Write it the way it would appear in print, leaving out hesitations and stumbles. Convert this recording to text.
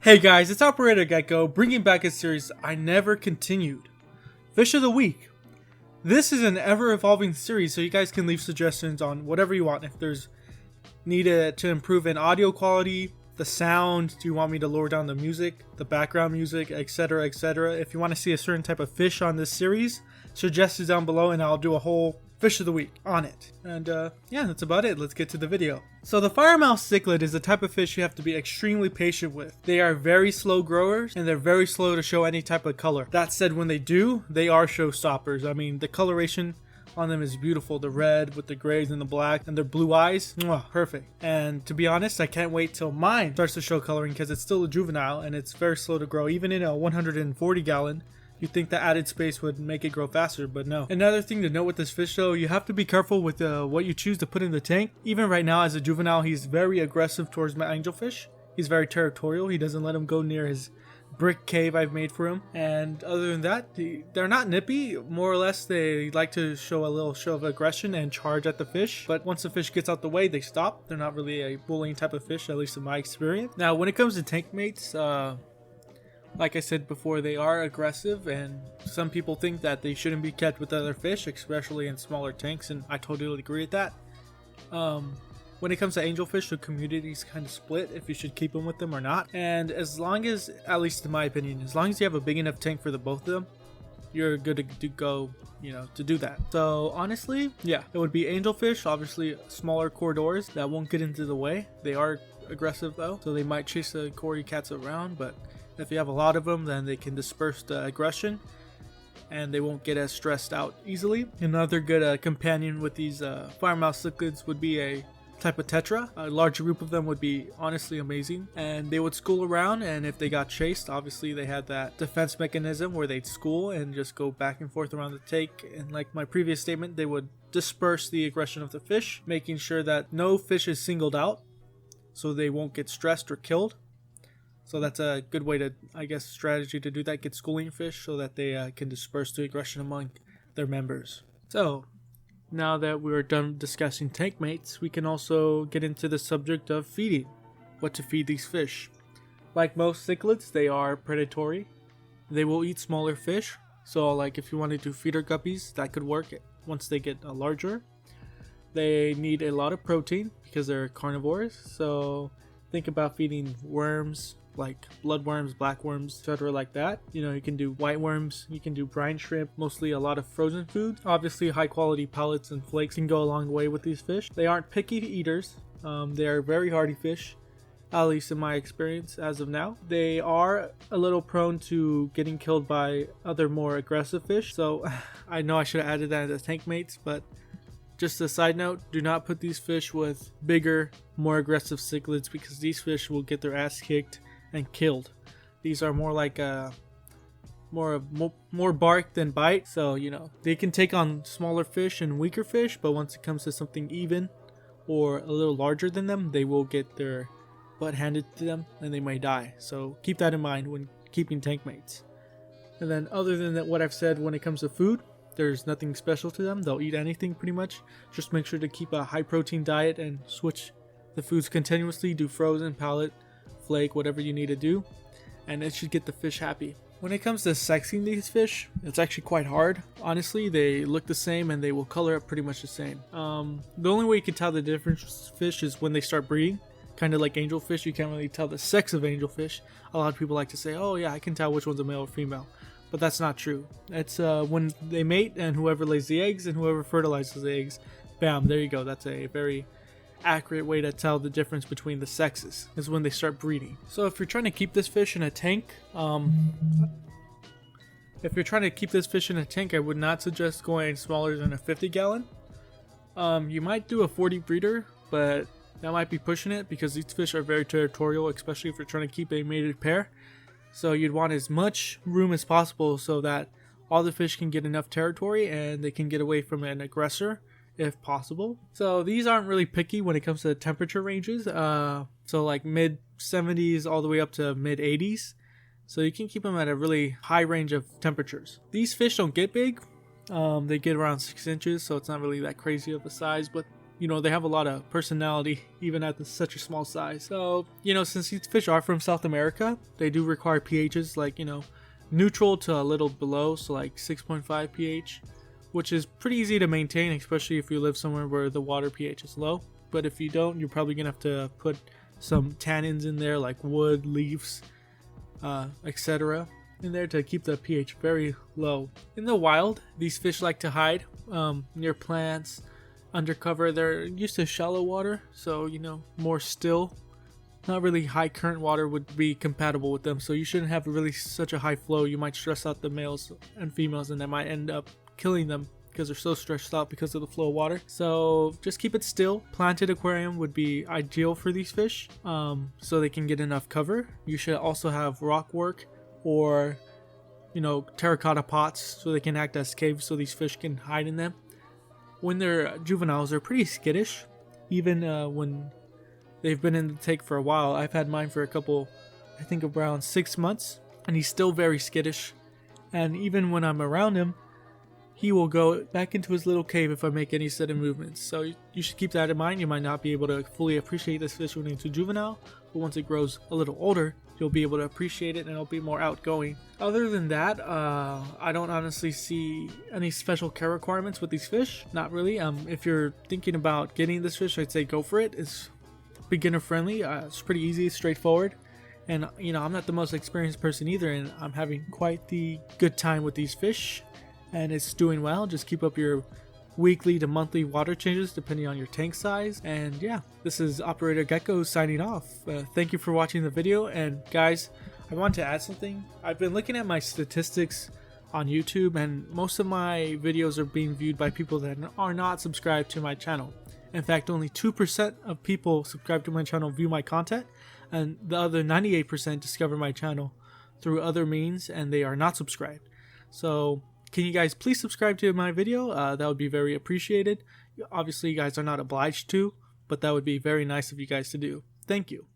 Hey guys, it's Operator Gecko bringing back a series I never continued. Fish of the Week. This is an ever-evolving series, so you guys can leave suggestions on whatever you want. If there's needed to improve in audio quality, the sound, do you want me to lower down the music, the background music, etc, etc. If you want to see a certain type of fish on this series, suggest it down below and I'll do a whole Fish of the Week on it. And yeah, that's about it. Let's get to the video. So the Firemouth Cichlid is a type of fish you have to be extremely patient with. They are very slow growers and they're very slow to show any type of color. That said, when they do, they are showstoppers. I mean, the coloration on them is beautiful. The red with the grays and the black and their blue eyes, mwah, perfect. And to be honest, I can't wait till mine starts to show coloring because it's still a juvenile and it's very slow to grow. Even in a 140 gallon, you'd think the added space would make it grow faster, but no. Another thing to note with this fish though, you have to be careful with what you choose to put in the tank. Even right now as a juvenile, he's very aggressive towards my angelfish. He's very territorial. He doesn't let him go near his brick cave I've made for him. And other than that, they're not nippy. More or less, they like to show a little show of aggression and charge at the fish. But once the fish gets out the way, they stop. They're not really a bullying type of fish, at least in my experience. Now, when it comes to tank mates, like I said before, they are aggressive, and some people think that they shouldn't be kept with other fish, especially in smaller tanks, and I totally agree with that. When it comes to angelfish, the community is kind of split if you should keep them with them or not. And as long as, at least in my opinion, as long as you have a big enough tank for the both of them, you're good to go, you know, to do that. So honestly, yeah, it would be angelfish, obviously smaller corridors that won't get into the way. They are aggressive though, so they might chase the cory cats around, but if you have a lot of them, then they can disperse the aggression and they won't get as stressed out easily. Another good companion with these Firemouth Cichlids would be a type of tetra. A large group of them would be honestly amazing, and they would school around, and if they got chased, obviously they had that defense mechanism where they'd school and just go back and forth around the tank, and like my previous statement, they would disperse the aggression of the fish, making sure that no fish is singled out so they won't get stressed or killed. So that's a good way to, I guess, strategy to do that. Get schooling fish so that they can disperse the aggression among their members. So now that we're done discussing tank mates, we can also get into the subject of feeding. What to feed these fish. Like most cichlids, they are predatory. They will eat smaller fish. So like if you want to do feeder guppies, that could work once they get larger. They need a lot of protein because they're carnivores. So think about feeding worms, like bloodworms, blackworms, etc. like that. You know, you can do white worms, you can do brine shrimp, mostly a lot of frozen food. Obviously high quality pellets and flakes can go a long way with these fish. They aren't picky eaters. They are very hardy fish, at least in my experience as of now. They are a little prone to getting killed by other more aggressive fish. So I know I should have added that as tank mates, but just a side note, do not put these fish with bigger, more aggressive cichlids because these fish will get their ass kicked and killed. These are more like more bark than bite, so you know they can take on smaller fish and weaker fish, but once it comes to something even or a little larger than them, they will get their butt handed to them and they may die. So keep that in mind when keeping tank mates. And then other than that, what I've said when it comes to food, there's nothing special to them. They'll eat anything pretty much. Just make sure to keep a high protein diet and switch the foods continuously. Do frozen, pellet, flake, whatever you need to do, and it should get the fish happy. When it comes to sexing these fish, it's actually quite hard. Honestly, they look the same and they will color up pretty much the same. The only way you can tell the difference with fish is when they start breeding. Kind of like angelfish, you can't really tell the sex of angelfish. A lot of people like to say, oh yeah, I can tell which one's a male or female, but that's not true. It's when they mate and whoever lays the eggs and whoever fertilizes the eggs, bam, there you go. That's a very accurate way to tell the difference between the sexes, is when they start breeding. So if you're trying to keep this fish in a tank, I would not suggest going smaller than a 50 gallon. You might do a 40 breeder, but that might be pushing it because these fish are very territorial, especially if you're trying to keep a mated pair. So you'd want as much room as possible so that all the fish can get enough territory and they can get away from an aggressor if possible. So these aren't really picky when it comes to temperature ranges. So like mid 70s all the way up to mid 80s. So you can keep them at a really high range of temperatures. These fish don't get big. They get around 6 inches, so it's not really that crazy of a size, but you know, they have a lot of personality even at such a small size. So, you know, since these fish are from South America, they do require pHs like, you know, neutral to a little below, so like 6.5 pH, which is pretty easy to maintain, especially if you live somewhere where the water pH is low. But if you don't, you're probably gonna have to put some tannins in there like wood, leaves, etc. in there to keep the pH very low. In the wild, these fish like to hide near plants, undercover. They're used to shallow water, so you know, more still. Not really high current water would be compatible with them, so you shouldn't have really such a high flow. You might stress out the males and females, and that might end up killing them because they're so stressed out because of the flow of water. So just keep it still. Planted aquarium would be ideal for these fish, so they can get enough cover. You should also have rock work or, you know, terracotta pots so they can act as caves so these fish can hide in them. When they're juveniles, they're pretty skittish, even when they've been in the tank for a while. I've had mine for a couple, I think around 6 months, and he's still very skittish. And even when I'm around him, he will go back into his little cave if I make any sudden movements. So you should keep that in mind. You might not be able to fully appreciate this fish when it's a juvenile, but once it grows a little older, you'll be able to appreciate it and it'll be more outgoing. Other than that, I don't honestly see any special care requirements with these fish. Not really. If you're thinking about getting this fish, I'd say go for it. It's beginner friendly. It's pretty easy, straightforward. And you know, I'm not the most experienced person either, and I'm having quite the good time with these fish. And it's doing well. Just keep up your weekly to monthly water changes depending on your tank size. And yeah, this is Operator Gecko signing off. Thank you for watching the video. And guys, I want to add something. I've been looking at my statistics on YouTube, and most of my videos are being viewed by people that are not subscribed to my channel. In fact, only 2% of people subscribed to my channel view my content, and the other 98% discover my channel through other means and they are not subscribed. So can you guys please subscribe to my video? That would be very appreciated. Obviously, you guys are not obliged to, but that would be very nice of you guys to do. Thank you.